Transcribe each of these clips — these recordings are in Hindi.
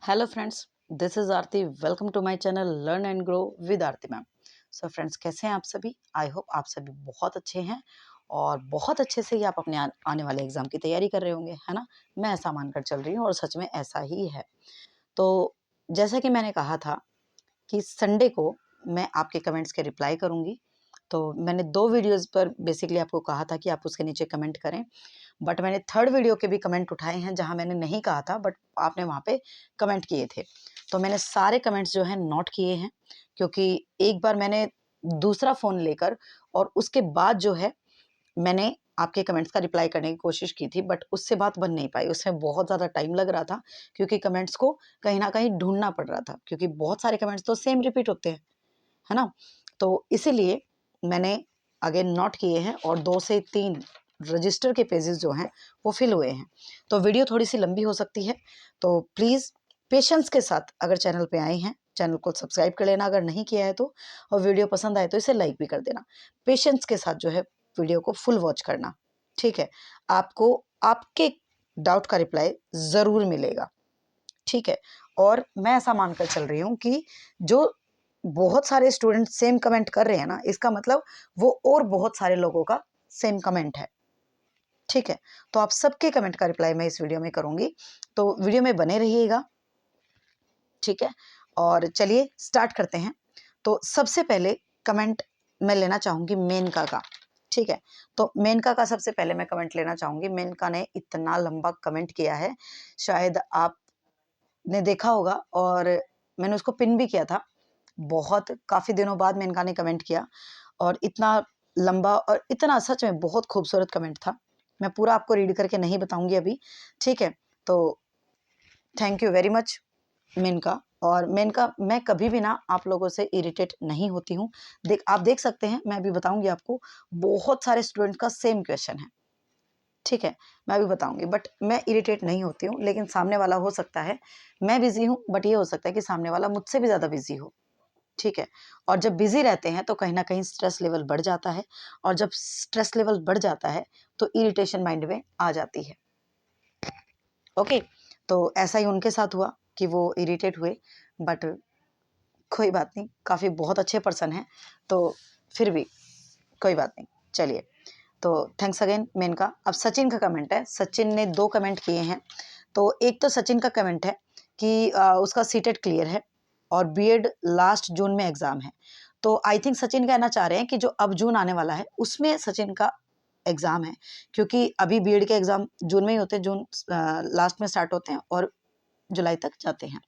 Hello friends, this is Aarti. Welcome to my channel learn and grow with Aarti ma'am. So friends, कैसे हैं आप सभी? आई होप आप सभी बहुत अच्छे हैं और बहुत अच्छे से ही आप अपने आने वाले एग्जाम की तैयारी कर रहे होंगे, है ना? मैं ऐसा मानकर चल रही हूँ और सच में ऐसा ही है। तो जैसा कि मैंने कहा था कि संडे को मैं आपके कमेंट्स के रिप्लाई करूंगी। तो मैंने 2 वीडियोस पर बेसिकली आपको कहा था कि आप उसके नीचे कमेंट करें, बट मैंने थर्ड वीडियो के भी कमेंट उठाए हैं जहां मैंने नहीं कहा था, बट आपने वहां पे कमेंट किए थे। तो मैंने सारे कमेंट्स जो हैं नोट किए हैं, क्योंकि एक बार मैंने दूसरा फ़ोन लेकर और उसके बाद जो है मैंने आपके कमेंट्स का रिप्लाई करने की कोशिश की थी, बट उससे बात बन नहीं पाई। उसमें बहुत ज़्यादा टाइम लग रहा था, क्योंकि कमेंट्स को कहीं न कहीं ढूँढना पड़ रहा था, क्योंकि बहुत सारे कमेंट्स तो सेम रिपीट होते हैं, है ना? तो इसीलिए मैंने अगेन नोट किए हैं और 2 से 3 रजिस्टर के पेजेस जो हैं वो फिल हुए हैं। तो वीडियो थोड़ी-सी लंबी हो सकती है, तो प्लीज़ पेशेंस के साथ अगर चैनल पे आए हैं, चैनल को सब्सक्राइब कर लेना अगर नहीं किया है तो, और वीडियो पसंद आए तो इसे लाइक भी कर देना। पेशेंस के साथ जो है वीडियो को फुल वॉच करना, ठीक है? आपको आपके डाउट का रिप्लाई ज़रूर मिलेगा, ठीक है? और मैं ऐसा मानकर चल रही हूँ कि जो बहुत सारे स्टूडेंट सेम कमेंट कर रहे हैं ना, इसका मतलब वो और बहुत सारे लोगों का सेम कमेंट है, ठीक है? तो आप सबके कमेंट का रिप्लाई मैं इस वीडियो में करूंगी, तो वीडियो में बने रहिएगा, ठीक है? और चलिए स्टार्ट करते हैं। तो सबसे पहले कमेंट मैं लेना चाहूंगी मेनका का, ठीक है? तो मेनका का सबसे पहले मैं कमेंट लेना चाहूंगी। मेनका ने इतना लंबा कमेंट किया है, शायद आपने देखा होगा, और मैंने उसको पिन भी किया था। बहुत काफ़ी दिनों बाद मेनका ने कमेंट किया और इतना लंबा और इतना सच में बहुत खूबसूरत कमेंट था। मैं पूरा आपको रीड करके नहीं बताऊंगी अभी, ठीक है? तो thank you very much Menka. और मेनका, मैं कभी भी ना आप लोगों से इरिटेट नहीं होती हूँ। आप देख सकते हैं, मैं अभी बताऊंगी आपको। बहुत सारे स्टूडेंट का सेम क्वेश्चन है, ठीक है? मैं अभी बताऊंगी, बट मैं इरिटेट नहीं होती हूँ। लेकिन सामने वाला, हो सकता है मैं बिजी हूँ, बट ये हो सकता है कि सामने वाला मुझसे भी ज़्यादा बिजी हो, ठीक है? और जब बिजी रहते हैं तो कहीं ना कहीं स्ट्रेस लेवल बढ़ जाता है, और जब स्ट्रेस लेवल बढ़ जाता है तो इरिटेशन माइंड में आ जाती है। ओके, तो ऐसा ही उनके साथ हुआ कि वो इरिटेट हुए, बट कोई बात नहीं, काफ़ी बहुत अच्छे पर्सन हैं, तो फिर भी कोई बात नहीं। चलिए, तो थैंक्स अगेन मेनका। अब सचिन का कमेंट है। सचिन ने 2 कमेंट किए हैं। तो एक तो सचिन का कमेंट है कि उसका सीटेट क्लियर है और बीएड लास्ट जून में एग्ज़ाम है। तो आई थिंक सचिन कहना चाह रहे हैं कि जो अब जून आने वाला है उसमें सचिन का एग्ज़ाम है, क्योंकि अभी बीएड के एग्ज़ाम जून में ही होते हैं। जून लास्ट में स्टार्ट होते हैं और जुलाई तक जाते हैं।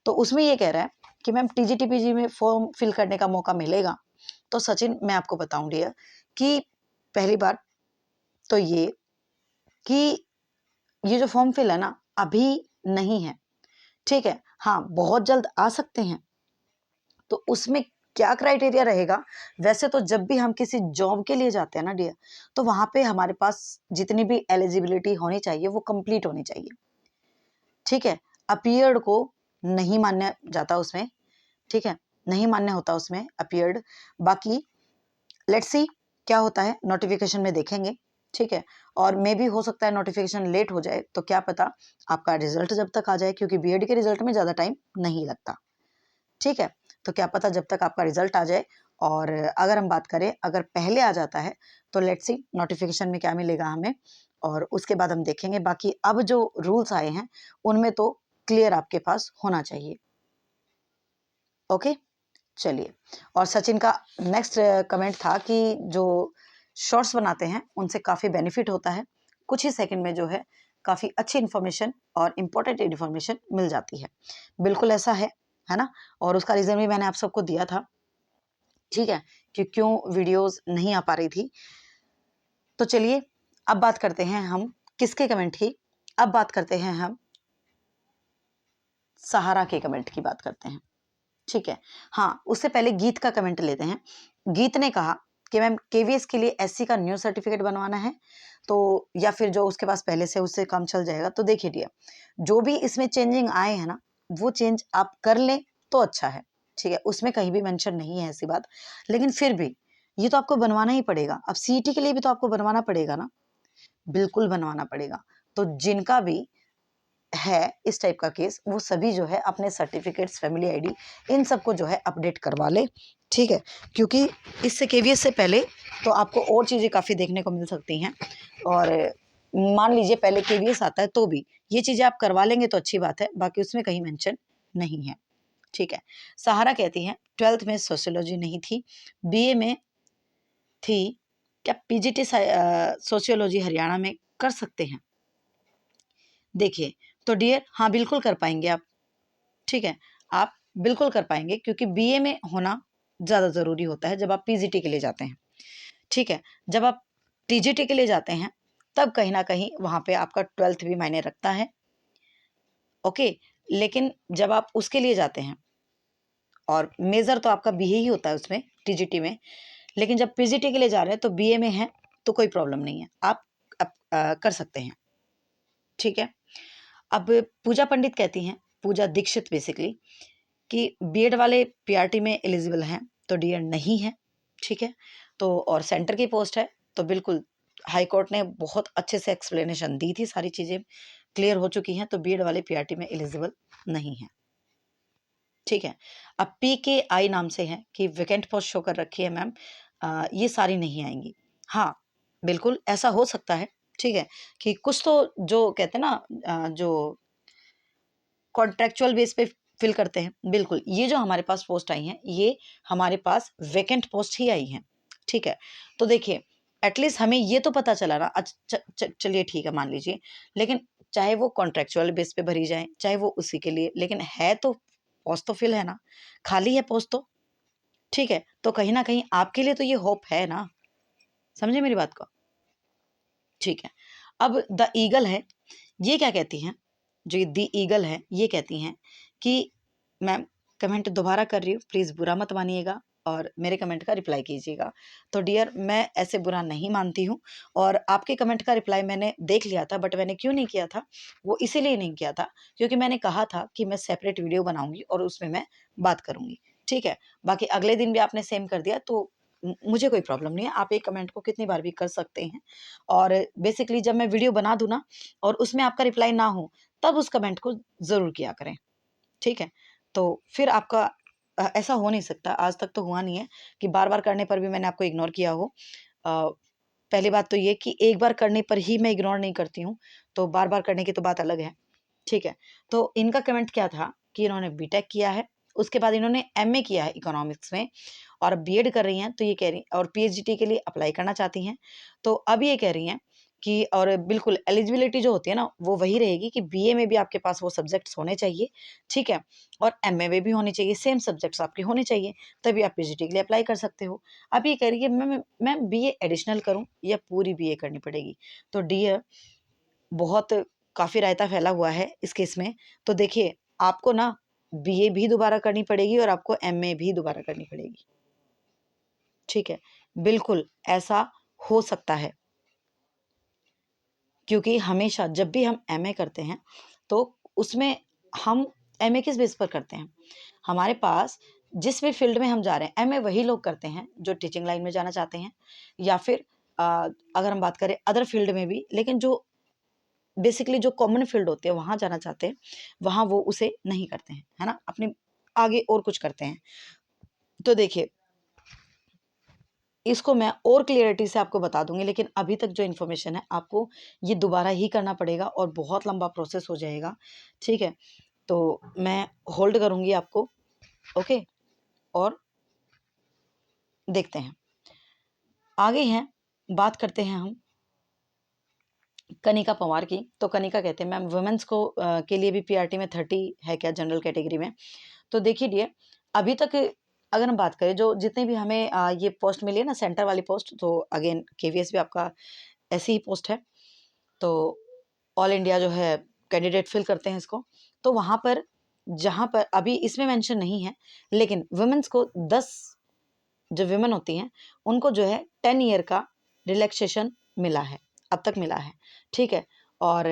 तो उसमें ये कह रहा है कि मैम टीजीटीपीजी में फॉर्म फिल करने का मौका मिलेगा? तो सचिन, मैं आपको बताऊं डियर, कि पहली बात तो ये कि ये जो फॉर्म फिल है ना, अभी नहीं है, ठीक है? हाँ, बहुत जल्द आ सकते हैं। तो उसमें क्या क्राइटेरिया रहेगा? वैसे तो जब भी हम किसी जॉब के लिए जाते हैं ना डियर, तो वहां पे हमारे पास जितनी भी एलिजिबिलिटी होनी चाहिए वो कंप्लीट होनी चाहिए, ठीक है? अपीयर्ड को नहीं मान्य जाता उसमें, ठीक है? नहीं मान्य होता उसमें अपीयर्ड। बाकी लेट्स सी क्या होता है, नोटिफिकेशन में देखेंगे, ठीक है? और मे भी हो सकता है नोटिफिकेशन लेट हो जाए, तो क्या पता आपका रिजल्ट जब तक आ जाए, क्योंकि बीएड के रिजल्ट में ज़्यादा टाइम नहीं लगता, ठीक है? तो क्या पता जब तक आपका रिजल्ट आ जाए। और अगर हम बात करें, अगर पहले आ जाता है तो लेट्स सी नोटिफिकेशन में क्या मिलेगा हमें, और उसके बाद हम देखेंगे। बाकी अब जो रूल्स आए हैं उनमें तो क्लियर आपके पास होना चाहिए। ओके, चलिए। और सचिन का नेक्स्ट कमेंट था कि जो शॉर्ट्स बनाते हैं उनसे काफ़ी बेनिफिट होता है। कुछ ही सेकंड में जो है काफ़ी अच्छी इन्फॉर्मेशन और इम्पोर्टेंट इन्फॉर्मेशन मिल जाती है। बिल्कुल ऐसा है ना? और उसका रीज़न भी मैंने आप सबको दिया था, ठीक है? कि क्यों वीडियोस नहीं आ पा रही थी। तो चलिए, अब बात करते हैं हम किसके कमेंट की। अब बात करते हैं हम सहारा के कमेंट की बात करते हैं, ठीक है? हाँ, उससे पहले गीत का कमेंट लेते हैं। गीत ने कहा कि मैम केवीएस के लिए एससी का न्यू सर्टिफिकेट बनवाना है, तो या फिर जो उसके पास पहले से उससे काम चल जाएगा। तो देखिए डियर, जो भी इसमें चेंजिंग आए हैं ना, वो चेंज आप कर लें तो अच्छा है, ठीक है? उसमें कहीं भी मेंशन नहीं है ऐसी बात। लेकिन फिर भी ये तो आपको बनवाना ही पड़ेगा। अब सीईटी के लिए भी तो आपको बनवाना पड़ेगा ना, बिल्कुल बनवाना पड़ेगा। तो जिनका भी है इस टाइप का केस, वो सभी जो है अपने सर्टिफिकेट्स, फैमिली आईडी, इन सबको जो है अपडेट करवा ले, ठीक है। क्योंकि इससे केवीएस से पहले तो आपको और चीज़ें काफ़ी देखने को मिल सकती हैं। और मान लीजिए पहले केवीएस आता है तो भी ये चीज़ें आप करवा लेंगे तो अच्छी बात है, बाकी उसमें कहीं मेंशन नहीं है, ठीक है। सहारा कहती हैं 12th में सोशियोलॉजी नहीं थी, बीए में थी, क्या पीजीटी सोशियोलॉजी हरियाणा में कर सकते हैं? देखिए, तो डियर हाँ बिल्कुल कर पाएंगे आप, ठीक है। आप बिल्कुल कर पाएंगे क्योंकि बीए में होना ज़्यादा ज़रूरी होता है जब आप पीजीटी के लिए जाते हैं, ठीक है। जब आप टीजीटी के लिए जाते हैं तब कहीं ना कहीं वहाँ पे आपका 12th भी मायने रखता है, ओके। लेकिन जब आप उसके लिए जाते हैं और मेजर तो आपका बीए ही होता है उसमें, टीजीटी में, लेकिन जब पीजीटी के लिए जा रहे हैं तो बीए में है तो कोई प्रॉब्लम नहीं है, आप कर सकते हैं, ठीक है। अब पूजा पंडित कहती हैं, पूजा दीक्षित बेसिकली, कि बीएड वाले पीआरटी में एलिजिबल हैं, तो डियर नहीं है, ठीक है। तो और सेंटर की पोस्ट है तो बिल्कुल हाई कोर्ट ने बहुत अच्छे से एक्सप्लेनेशन दी थी, सारी चीज़ें क्लियर हो चुकी हैं, तो बीएड वाले पीआरटी में एलिजिबल नहीं है, ठीक है। अब पीकेआई नाम से है कि वैकेंट पोस्ट शो कर रखी है मैम, ये सारी नहीं आएंगी। हाँ बिल्कुल ऐसा हो सकता है, ठीक है, कि कुछ तो जो कहते हैं ना जो कॉन्ट्रेक्चुअल बेस पे फिल करते हैं, बिल्कुल ये जो हमारे पास पोस्ट आई हैं ये हमारे पास वैकेंट पोस्ट ही आई हैं, ठीक है। तो देखिए एटलीस्ट हमें ये तो पता चला ना, चलिए ठीक है मान लीजिए, लेकिन चाहे वो कॉन्ट्रेक्चुअल बेस पे भरी जाए चाहे वो उसी के लिए, लेकिन है तो पोस्ट तो फिल है ना, खाली है पोस्ट तो, ठीक है। तो कहीं ना कहीं आपके लिए तो ये होप है ना, समझे मेरी बात को, ठीक है। अब द ईगल है, ये क्या कहती हैं, जो द ईगल है ये कहती हैं कि मैम कमेंट दोबारा कर रही हूँ, प्लीज़ बुरा मत मानिएगा और मेरे कमेंट का रिप्लाई कीजिएगा। तो डियर मैं ऐसे बुरा नहीं मानती हूँ, और आपके कमेंट का रिप्लाई मैंने देख लिया था, बट मैंने क्यों नहीं किया था, वो इसीलिए नहीं किया था क्योंकि मैंने कहा था कि मैं सेपरेट वीडियो बनाऊंगी और उसमें मैं बात करूंगी, ठीक है। बाकी अगले दिन भी आपने सेम कर दिया तो मुझे कोई प्रॉब्लम नहीं है, आप एक कमेंट को कितनी बार भी कर सकते हैं। और बेसिकली जब मैं वीडियो बना दूँ ना और उसमें आपका रिप्लाई ना हो तब उस कमेंट को ज़रूर किया करें, ठीक है। तो फिर आपका ऐसा हो नहीं सकता, आज तक तो हुआ नहीं है कि बार बार करने पर भी मैंने आपको इग्नोर किया हो। पहली बात तो ये कि एक बार करने पर ही मैं इग्नोर नहीं करती हूँ, तो बार बार करने की तो बात अलग है, ठीक है। तो इनका कमेंट क्या था कि इन्होंने बीटेक किया है, उसके बाद इन्होंने एमए किया है इकोनॉमिक्स में और अब बीएड कर रही हैं, तो ये कह रही और पीएचडी के लिए अप्लाई करना चाहती हैं। तो अब ये कह रही हैं कि और बिल्कुल एलिजिबिलिटी जो होती है ना वो वही रहेगी कि बीए में भी आपके पास वो सब्जेक्ट्स होने चाहिए, ठीक है, और एमए में भी होने चाहिए, सेम सब्जेक्ट्स आपके होने चाहिए, तभी आप पीएचडी के लिए अप्लाई कर सकते हो। अब ये कह रही है मैं बीए एडिशनल करूं या पूरी बीए करनी पड़ेगी। तो डियर बहुत काफ़ी रायता फैला हुआ है इस केस में। तो देखिए आपको ना बीए भी दोबारा करनी पड़ेगी और आपको एमए भी दोबारा करनी पड़ेगी, ठीक है। बिल्कुल ऐसा हो सकता है क्योंकि हमेशा जब भी हम एमए करते हैं तो उसमें हम एमए किस बेस पर करते हैं, हमारे पास जिस भी फील्ड में हम जा रहे हैं एमए वही लोग करते हैं जो टीचिंग लाइन में जाना चाहते हैं, या फिर अगर हम बात करें अदर फील्ड में भी, लेकिन जो बेसिकली जो कॉमन फील्ड होती है वहाँ जाना चाहते हैं, वहाँ वो उसे नहीं करते हैं, है ना, अपने आगे और कुछ करते हैं। तो देखिए इसको मैं और क्लियरिटी से आपको बता दूंगी, लेकिन अभी तक जो इन्फॉर्मेशन है आपको ये दोबारा ही करना पड़ेगा और बहुत लंबा प्रोसेस हो जाएगा, ठीक है। तो मैं होल्ड करूंगी आपको, ओके। और देखते हैं आगे हैं, बात करते हैं हम कनिका पवार की। तो कनिका कहते हैं मैम वुमेन्स को के लिए भी पीआरटी में 30 है क्या जनरल कैटेगरी में? तो देखिए डियर अभी तक अगर हम बात करें जो जितने भी हमें ये पोस्ट मिली है ना सेंटर वाली पोस्ट, तो अगेन केवीएस भी आपका ऐसी ही पोस्ट है, तो ऑल इंडिया जो है कैंडिडेट फिल करते हैं इसको। तो वहाँ पर जहाँ पर अभी इसमें मेंशन नहीं है, लेकिन वुमेन्स को 10 जो विमेन होती हैं उनको जो है 10 ईयर का रिलैक्सेशन मिला है, अब तक मिला है, ठीक है। और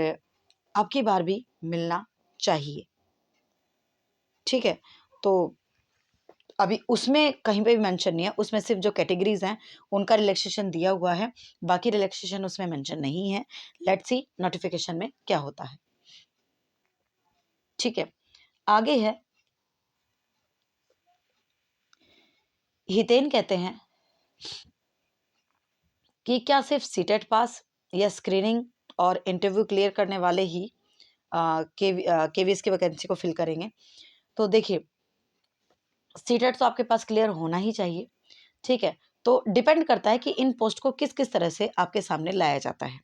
अब की बार भी मिलना चाहिए, ठीक है। तो अभी उसमें कहीं पे भी मेंशन नहीं है, उसमें सिर्फ जो कैटेगरीज हैं उनका रिलैक्सेशन दिया हुआ है, बाकी रिलैक्सेशन उसमें मेंशन नहीं है। लेट्स सी नोटिफिकेशन में क्या होता है। ठीक है, आगे है हितेन कहते हैं कि क्या सिर्फ सीटेट पास या स्क्रीनिंग और इंटरव्यू क्लियर करने वाले ही केवीएस की वैकेंसी को फिल करेंगे? तो देखिए, सीटेट तो आपके पास क्लियर होना ही चाहिए, ठीक है। तो डिपेंड करता है कि इन पोस्ट को किस किस तरह से आपके सामने लाया जाता है,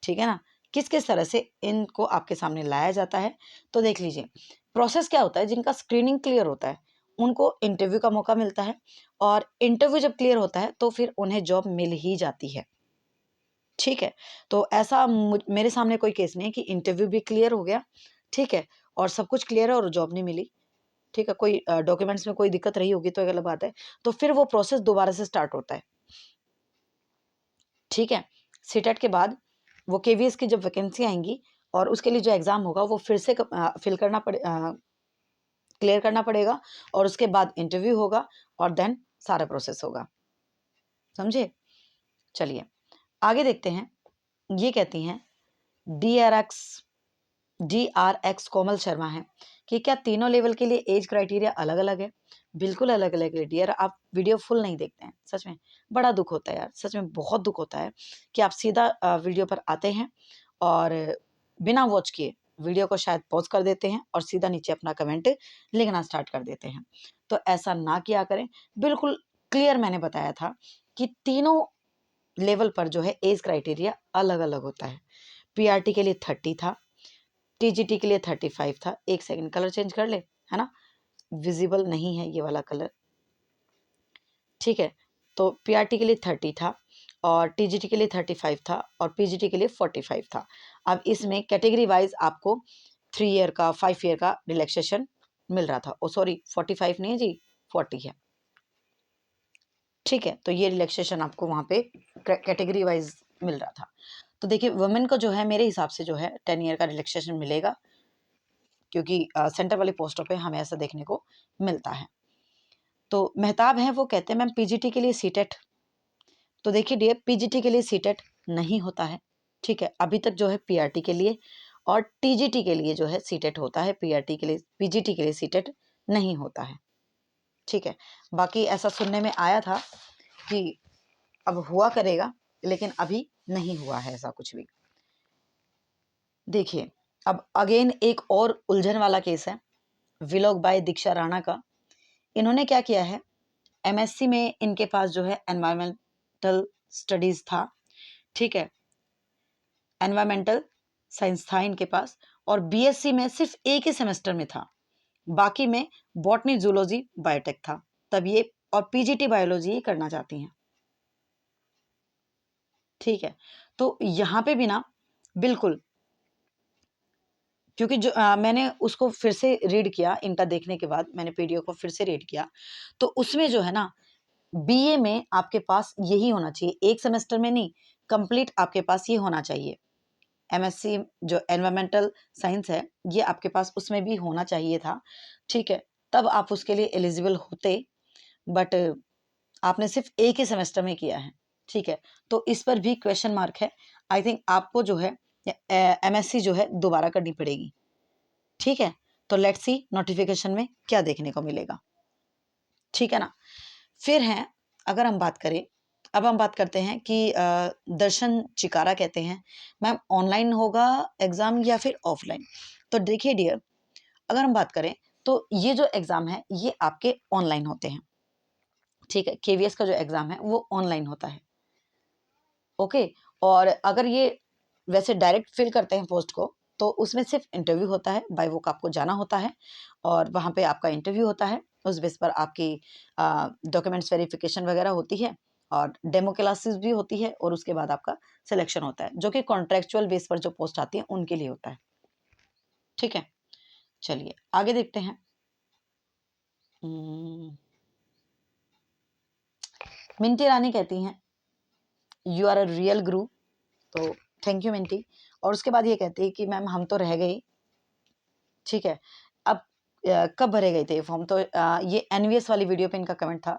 ठीक है ना, किस किस तरह से इनको आपके सामने लाया जाता है। तो देख लीजिए, प्रोसेस क्या होता है, जिनका स्क्रीनिंग क्लियर होता है उनको इंटरव्यू का मौका मिलता है, और इंटरव्यू जब क्लियर होता है तो फिर उन्हें जॉब मिल ही जाती है, ठीक है। तो ऐसा मेरे सामने कोई केस नहीं है कि इंटरव्यू भी क्लियर हो गया, ठीक है, और सब कुछ क्लियर है और जॉब नहीं मिली, ठीक है। कोई डॉक्यूमेंट्स में कोई दिक्कत रही होगी तो एक अलग बात है, तो फिर वो प्रोसेस दोबारा से स्टार्ट होता है, ठीक है। सीटेट के बाद वो केवीएस की जब वैकेंसी आएंगी और उसके लिए जो एग्जाम होगा वो फिर से फिल करना क्लियर करना पड़ेगा, और उसके बाद इंटरव्यू होगा, और देन सारा प्रोसेस होगा, समझे। चलिए आगे देखते हैं। ये कहती हैं D R x Komal Sharma है कि क्या तीनों लेवल के लिए एज क्राइटेरिया अलग अलग है? बिल्कुल अलग अलग है डियर, आप वीडियो फुल नहीं देखते हैं, सच में बड़ा दुख होता है यार, सच में बहुत दुख होता है कि आप सीधा वीडियो पर आते हैं और बिना वॉच किए वीडियो को शायद पॉज कर देते हैं और सीधा नीचे अपना कमेंट लिखना स्टार्ट कर देते हैं। तो ऐसा ना किया करें, बिल्कुल क्लियर मैंने बताया था कि तीनों लेवल पर जो है एज क्राइटेरिया अलग अलग होता है। पीआरटी के लिए 30 था, टीजीटी के लिए 35 था। एक सेकंड कलर चेंज कर ले, है ना, विजिबल नहीं है ये वाला कलर, ठीक है। तो पीआरटी के लिए 30 था, और टीजीटी के लिए 35 था, और पीजीटी के लिए 45 था। अब इसमें कैटेगरी वाइज आपको 3 ईयर का 5 ईयर का रिलैक्सेशन मिल रहा था। ओ सॉरी, 45 नहीं है जी, 40 है, ठीक है। तो ये रिलैक्सेशन आपको वहाँ पे कैटेगरी वाइज मिल रहा था। तो देखिए वुमेन को जो है मेरे हिसाब से जो है 10 ईयर का रिलैक्सेशन मिलेगा, क्योंकि सेंटर वाली पोस्टों पे हमें ऐसा देखने को मिलता है। तो मेहताब हैं, वो कहते हैं मैम पीजीटी के लिए सीटेट, तो देखिए डियर पीजीटी के लिए सीटेट नहीं होता है, ठीक है। अभी तक जो है पीआरटी के लिए और टीजीटी के लिए जो है सीटेट होता है, पीआरटी के लिए पीजीटी के लिए सीटेट नहीं होता है, ठीक है। बाकी ऐसा सुनने में आया था कि अब हुआ करेगा, लेकिन अभी नहीं हुआ है ऐसा कुछ भी। देखिए अब अगेन एक और उलझन वाला केस है विलोक बाई दीक्षा राणा का। इन्होंने क्या किया है, एमएससी में इनके पास जो है एनवायरमेंटल स्टडीज था, ठीक है, एनवायरमेंटल साइंस था इनके पास, और बीएससी में सिर्फ एक ही सेमेस्टर में था, बाकी में बॉटनी जूलॉजी बायोटेक था। तब ये और पीजीटी बायोलॉजी ही करना चाहती हैं, ठीक है। तो यहाँ पे भी ना बिल्कुल, क्योंकि जो मैंने उसको फिर से रीड किया, इनका देखने के बाद मैंने पीडीएफ को फिर से रीड किया, तो उसमें जो है ना बीए में आपके पास यही होना चाहिए, एक सेमेस्टर में नहीं, कंप्लीट आपके पास ये होना चाहिए। एमएससी जो एनवायरमेंटल साइंस है ये आपके पास उसमें भी होना चाहिए था, ठीक है, तब आप उसके लिए एलिजिबल होते, बट आपने सिर्फ एक ही सेमेस्टर में किया है, ठीक है। तो इस पर भी क्वेश्चन मार्क है। आई थिंक आपको जो है एमएससी जो है दोबारा करनी पड़ेगी, ठीक है। तो लेट्स सी नोटिफिकेशन में क्या देखने को मिलेगा, ठीक है ना। फिर हैं, अगर हम बात करें, अब हम बात करते हैं कि दर्शन चिकारा कहते हैं मैम ऑनलाइन होगा एग्जाम या फिर ऑफलाइन? तो देखिए डियर, अगर हम बात करें तो ये जो एग्जाम है ये आपके ऑनलाइन होते हैं, ठीक है। केवीएस का जो एग्जाम है वो ऑनलाइन होता है, ओके। और अगर ये वैसे डायरेक्ट फिल करते हैं पोस्ट को तो उसमें सिर्फ इंटरव्यू होता है, बाय वॉक आपको जाना होता है और वहाँ पे आपका इंटरव्यू होता है, उस बेस पर आपकी डॉक्यूमेंट्स वेरिफिकेशन वगैरह होती है, और डेमो क्लासेस भी होती है, और उसके बाद आपका सिलेक्शन होता है, जो कि कॉन्ट्रेक्चुअल बेस पर जो पोस्ट आती है उनके लिए होता है, ठीक है। चलिए आगे देखते हैं। मिंटी रानी कहती हैं यू आर अ रियल गुरु, तो थैंक यू मिंटी। और उसके बाद ये कहती है कि मैम हम तो रह गई, ठीक है। अब कब भरे गए थे ये फॉर्म? तो ये एनवीएस वाली वीडियो पे इनका कमेंट था,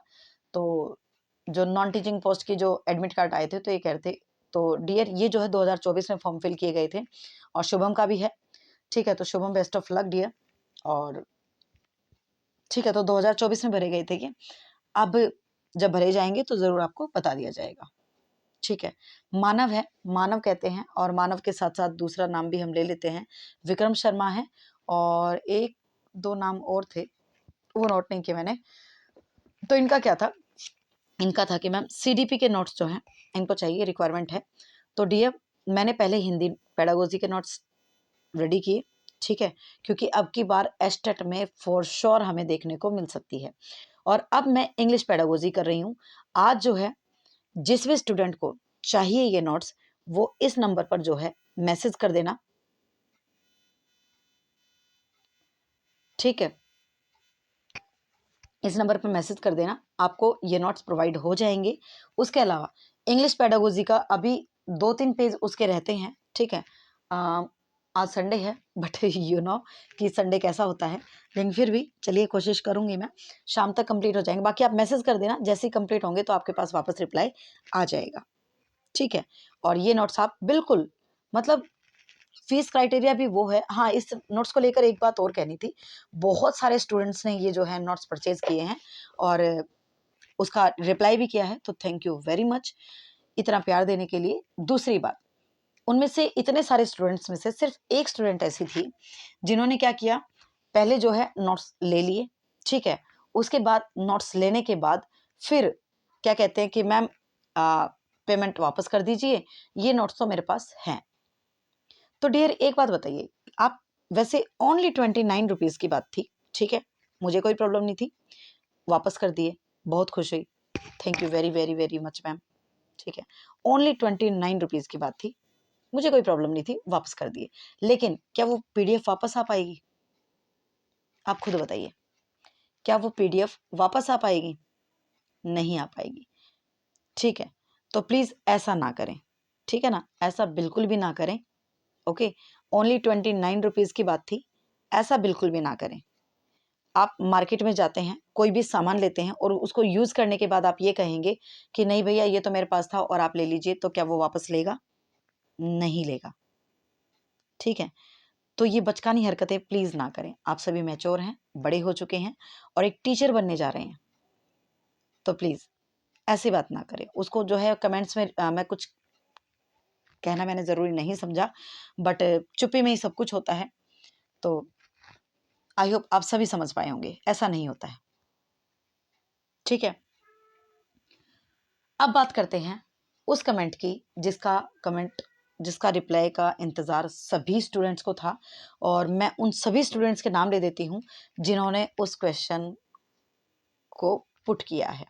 तो जो नॉन टीचिंग पोस्ट की जो एडमिट कार्ड आए थे तो ये कह रहे थे, तो डियर ये जो है 2024 में फॉर्म फिल किए गए थे, और शुभम का भी है, ठीक है, तो Shubham best of luck dear. और ठीक है, तो 2024 में भरे गए थे कि अब जब भरे जाएंगे तो ज़रूर आपको बता दिया जाएगा। ठीक है, मानव है, मानव कहते हैं, और मानव के साथ साथ दूसरा नाम भी हम ले लेते हैं, विक्रम शर्मा है, और एक दो नाम और थे, वो नोट नहीं किए मैंने। तो इनका क्या था, इनका था कि मैम सीडीपी के नोट्स जो हैं इनको चाहिए, रिक्वायरमेंट है। तो डियर मैंने पहले हिंदी पेडागोजी के नोट्स रेडी किए, ठीक है, क्योंकि अब की बार एस्टेट में फॉर श्योर हमें देखने को मिल सकती है। और अब मैं इंग्लिश पेडागोजी कर रही हूँ। आज जो है जिस भी स्टूडेंट को चाहिए ये नोट्स, वो इस नंबर पर जो है मैसेज कर देना, ठीक है, इस नंबर पर मैसेज कर देना, आपको ये नोट्स प्रोवाइड हो जाएंगे। उसके अलावा इंग्लिश पेडागोजी का अभी 2-3 पेज उसके रहते हैं, ठीक है। आज संडे है, बट यू नो कि संडे कैसा होता है, लेकिन फिर भी चलिए कोशिश करूंगी मैं, शाम तक कंप्लीट हो जाएंगे। बाकी आप मैसेज कर देना, जैसे ही कंप्लीट होंगे तो आपके पास वापस रिप्लाई आ जाएगा, ठीक है। और ये नोट्स आप बिल्कुल, मतलब फीस क्राइटेरिया भी वो है। हाँ, इस नोट्स को लेकर एक बात और कहनी थी, बहुत सारे स्टूडेंट्स ने ये जो है नोट्स परचेज किए हैं और उसका रिप्लाई भी किया है, तो थैंक यू वेरी मच इतना प्यार देने के लिए। दूसरी बात, उनमें से इतने सारे स्टूडेंट्स में से सिर्फ एक स्टूडेंट ऐसी थी जिन्होंने क्या किया, पहले जो है नोट्स ले लिए, ठीक है, उसके बाद नोट्स लेने के बाद फिर क्या कहते हैं कि मैम पेमेंट वापस कर दीजिए, ये नोट्स तो मेरे पास हैं। तो डियर एक बात बताइए, आप वैसे ओनली 29 रुपीज़ की बात थी, ठीक है, मुझे कोई प्रॉब्लम नहीं थी, वापस कर दिए, बहुत खुश हुई, thank you very very very much ma'am, ठीक है। ओनली 29 रुपीज़ की बात थी, मुझे कोई प्रॉब्लम नहीं थी, वापस कर दिए। लेकिन क्या वो पीडीएफ वापस आ पाएगी? आप खुद बताइए, क्या वो पीडीएफ वापस आ पाएगी? नहीं आ पाएगी, ठीक है। तो प्लीज़ ऐसा ना करें, ठीक है ना, ऐसा बिल्कुल भी ना करें, ओके। ओनली 29 रुपीज़ की बात थी, ऐसा बिल्कुल भी ना करें। आप मार्केट में जाते हैं, कोई भी सामान लेते हैं और उसको यूज़ करने के बाद आप ये कहेंगे कि नहीं भैया ये तो मेरे पास था और आप ले लीजिए, तो क्या वो वापस लेगा? नहीं लेगा, ठीक है। तो ये बचकानी हरकतें प्लीज़ ना करें। आप सभी मैच्योर हैं, बड़े हो चुके हैं और एक टीचर बनने जा रहे हैं, तो प्लीज़ ऐसी बात ना करें। उसको जो है कमेंट्स में मैं कुछ कहना मैंने ज़रूरी नहीं समझा, बट चुप्पी में ही सब कुछ होता है। तो आई होप आप सभी समझ पाए होंगे, ऐसा नहीं होता है, ठीक है। अब बात करते हैं उस कमेंट की जिसका रिप्लाई का इंतज़ार सभी स्टूडेंट्स को था, और मैं उन सभी स्टूडेंट्स के नाम ले देती हूँ जिन्होंने उस क्वेश्चन को पुट किया है।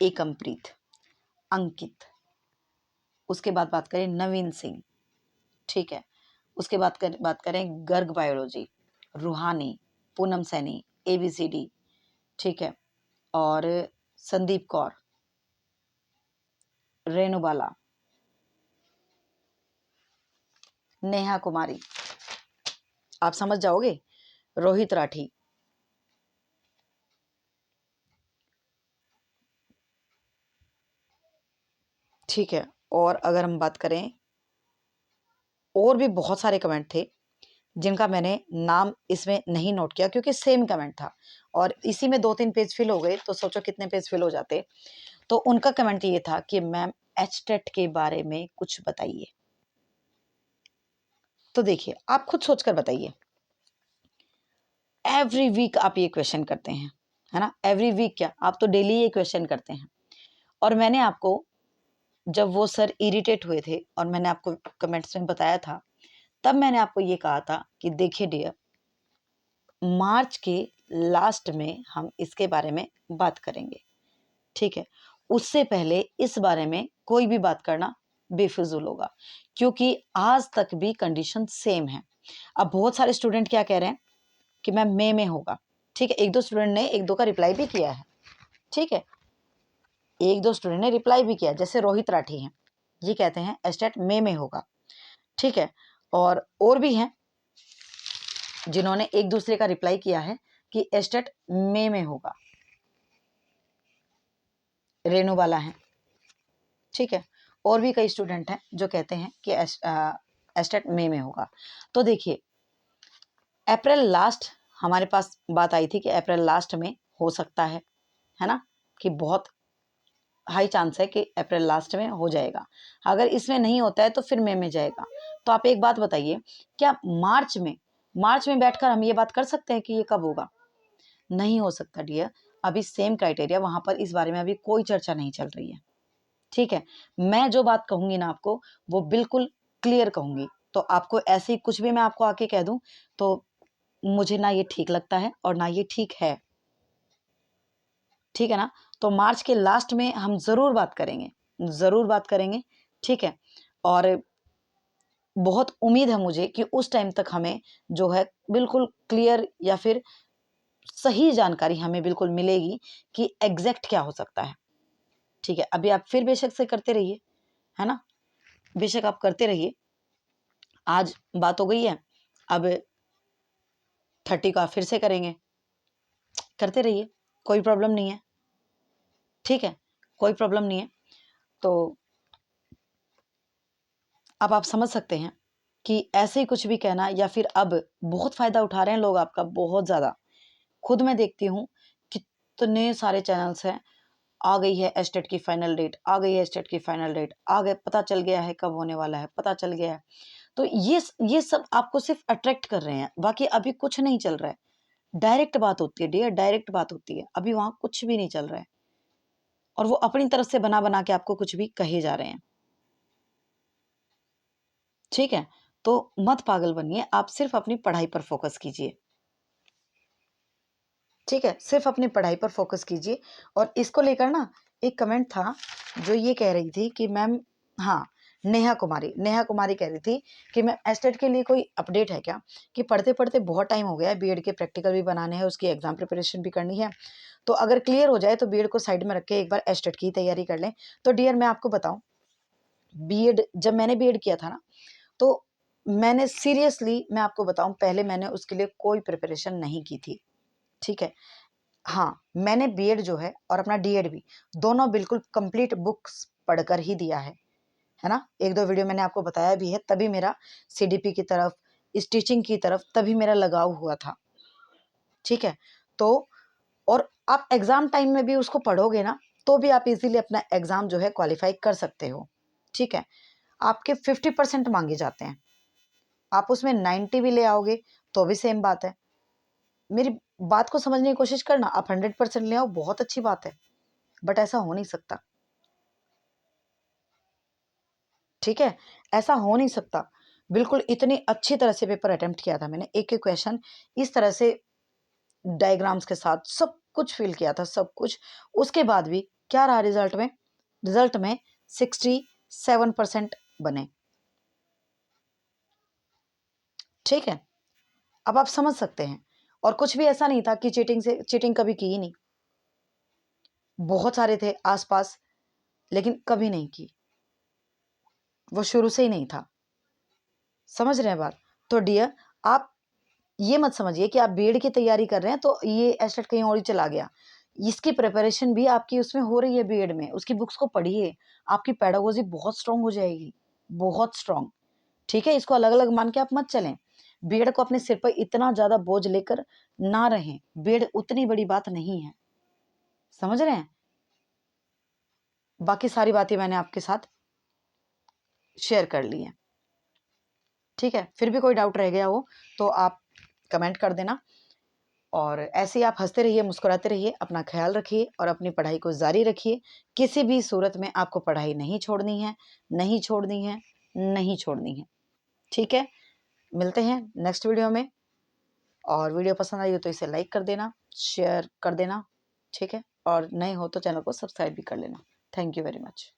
एकमप्रीत, अंकित, उसके बाद बात करें नवीन सिंह, ठीक है, उसके बाद बात करें गर्ग बायोलॉजी, रूहानी, पूनम सैनी, ABCD, ठीक है, और संदीप कौर, रेणुबाला, नेहा कुमारी, आप समझ जाओगे, रोहित राठी, ठीक है। और अगर हम बात करें, और भी बहुत सारे कमेंट थे जिनका मैंने नाम इसमें नहीं नोट किया क्योंकि सेम कमेंट था और इसी में 2-3 पेज फिल हो गए, तो सोचो कितने पेज फिल हो जाते। तो उनका कमेंट ये था कि मैम एचटेट के बारे में कुछ बताइए। तो देखिए आप खुद सोचकर बताइए, एवरी वीक आप ये क्वेश्चन करते हैं, है ना, एवरी वीक क्या, आप तो डेली ये क्वेश्चन करते हैं। और मैंने आपको, जब वो सर इरिटेट हुए थे और मैंने आपको कमेंट्स में बताया था, तब मैंने आपको ये कहा था कि देखिए डियर, मार्च के लास्ट में हम इसके बारे में बात करेंगे, ठीक है। उससे पहले इस बारे में कोई भी बात करना बेफिजूल होगा, क्योंकि आज तक भी कंडीशन सेम है। अब बहुत सारे स्टूडेंट क्या कह रहे हैं कि मैम मई में होगा, ठीक है, एक दो स्टूडेंट ने एक दो का रिप्लाई भी किया है, ठीक है, एक दो स्टूडेंट ने रिप्लाई भी किया, जैसे रोहित राठी हैं, ये कहते हैं एस्टेट मई में होगा, ठीक है। और भी हैं जिन्होंने एक दूसरे का रिप्लाई किया है कि एस्टेट मई में होगा, रेनू वाला है, ठीक है। और भी कई स्टूडेंट हैं जो कहते हैं कि एस्टेट मई में होगा। तो देखिए अप्रैल लास्ट हमारे पास बात आई थी कि अप्रैल लास्ट में हो सकता है ना, कि बहुत हाई चांस है कि अप्रैल लास्ट में हो जाएगा। अगर इसमें नहीं होता है तो फिर मई में जाएगा। तो आप एक बात बताइए, क्या मार्च में बैठकर हम ये बात कर सकते हैं कि ये कब होगा? नहीं हो सकता डियर। अभी सेम क्राइटेरिया वहां पर, इस बारे में अभी कोई चर्चा नहीं चल रही है। ठीक है, मैं जो बात कहूंगी ना आपको, वो बिल्कुल क्लियर कहूंगी। तो आपको ऐसे ही कुछ भी मैं आपको आके कह दूं तो मुझे ना ये ठीक लगता है और ना ये ठीक है। ठीक है ना? तो मार्च के लास्ट में हम जरूर बात करेंगे, जरूर बात करेंगे। ठीक है, और बहुत उम्मीद है मुझे कि उस टाइम तक हमें जो है बिल्कुल क्लियर या फिर सही जानकारी हमें बिल्कुल मिलेगी कि एग्जैक्ट क्या हो सकता है। ठीक है, अभी आप फिर बेशक से करते रहिए, है ना, बेशक आप करते रहिए। आज बात हो गई है, अब 30 का फिर से करेंगे, करते रहिए, कोई प्रॉब्लम नहीं है। ठीक है, कोई प्रॉब्लम नहीं है। तो अब आप समझ सकते हैं कि ऐसे ही कुछ भी कहना या फिर अब बहुत फायदा उठा रहे हैं लोग आपका, बहुत ज्यादा। खुद मैं देखती हूँ कितने सारे चैनल्स हैं, आ गई है एस्टेट की फाइनल डेट, आ गई है एस्टेट की फाइनल डेट, आ गए, पता चल गया है कब होने वाला है, पता चल गया है। तो ये सब आपको सिर्फ अट्रैक्ट कर रहे हैं, बाकी अभी कुछ नहीं चल रहा है। डायरेक्ट बात होती है डियर, डायरेक्ट बात होती है, अभी वहां कुछ भी नहीं चल रहा है। और वो अपनी तरफ से बना बना के आपको कुछ भी कहे जा रहे हैं। ठीक है, तो मत पागल बनिए, आप सिर्फ अपनी पढ़ाई पर फोकस कीजिए। ठीक है, सिर्फ अपनी पढ़ाई पर फोकस कीजिए। और इसको लेकर ना एक कमेंट था जो ये कह रही थी कि मैम, हाँ, नेहा कुमारी कह रही थी कि मैम एस्टेट के लिए कोई अपडेट है क्या, कि पढ़ते पढ़ते बहुत टाइम हो गया है, बीएड के प्रैक्टिकल भी बनाने हैं, उसकी एग्जाम प्रिपरेशन भी करनी है, तो अगर क्लियर हो जाए तो बीएड को साइड में रख के एक बार एस्टेट की तैयारी कर लें। तो डियर मैं आपको बताऊं, बीएड जब मैंने बीएड किया था ना, तो मैंने सीरियसली, मैं आपको बताऊं, पहले मैंने उसके लिए कोई प्रिपरेशन नहीं की थी। ठीक है, हाँ, मैंने बीएड जो है और अपना डीएड भी, दोनों बिल्कुल कंप्लीट बुक्स पढ़कर ही दिया है ना। एक दो वीडियो मैंने आपको बताया भी है, तभी मेरा सीडीपी की तरफ, स्टिचिंग की तरफ, तभी मेरा लगाव हुआ था। ठीक है, तो और आप एग्जाम टाइम में भी उसको पढ़ोगे ना, तो भी आप इजीली अपना एग्जाम जो है क्वालिफाई कर सकते हो। ठीक है, आपके 50% मांगे जाते हैं, आप उसमें 90 भी ले आओगे तो भी सेम बात है। मेरी बात को समझने की कोशिश करना, आप 100% ले आओ, बहुत अच्छी बात है, बट ऐसा हो नहीं सकता। ठीक है, ऐसा हो नहीं सकता। बिल्कुल इतनी अच्छी तरह से पेपर अटेम्प्ट किया था मैंने, एक एक क्वेश्चन इस तरह से डायग्राम्स के साथ सब कुछ फिल किया था, सब कुछ। उसके बाद भी क्या रहा रिजल्ट में? रिजल्ट में 67% बने। ठीक है, अब आप समझ सकते हैं। और कुछ भी ऐसा नहीं था कि चीटिंग कभी की ही नहीं, बहुत सारे थे आसपास, लेकिन कभी नहीं की, वो शुरू से ही नहीं था। समझ रहे हैं बात? तो डियर, आप ये मत समझिए कि आप बीएड की तैयारी कर रहे हैं तो ये एस्टेट कहीं और ही चला गया। इसकी प्रिपरेशन भी आपकी उसमें हो रही है बीएड में, उसकी बुक्स को पढ़िए, आपकी पेडागोजी बहुत स्ट्रांग हो जाएगी, बहुत स्ट्रांग। ठीक है, इसको अलग अलग मान के आप मत चलें। बीएड को अपने सिर पर इतना ज्यादा बोझ लेकर ना रहें, बीएड उतनी बड़ी बात नहीं है। समझ रहे हैं? बाकी सारी बातें मैंने आपके साथ शेयर कर ली हैं। ठीक है, फिर भी कोई डाउट रह गया हो तो आप कमेंट कर देना। और ऐसे ही आप हंसते रहिए, मुस्कुराते रहिए, अपना ख्याल रखिए और अपनी पढ़ाई को जारी रखिए। किसी भी सूरत में आपको पढ़ाई नहीं छोड़नी है, नहीं छोड़नी है, नहीं छोड़नी है। ठीक है, मिलते हैं नेक्स्ट वीडियो में। और वीडियो पसंद आई हो तो इसे लाइक कर देना, शेयर कर देना। ठीक है, और नए हो तो चैनल को सब्सक्राइब भी कर लेना। Thank you very much.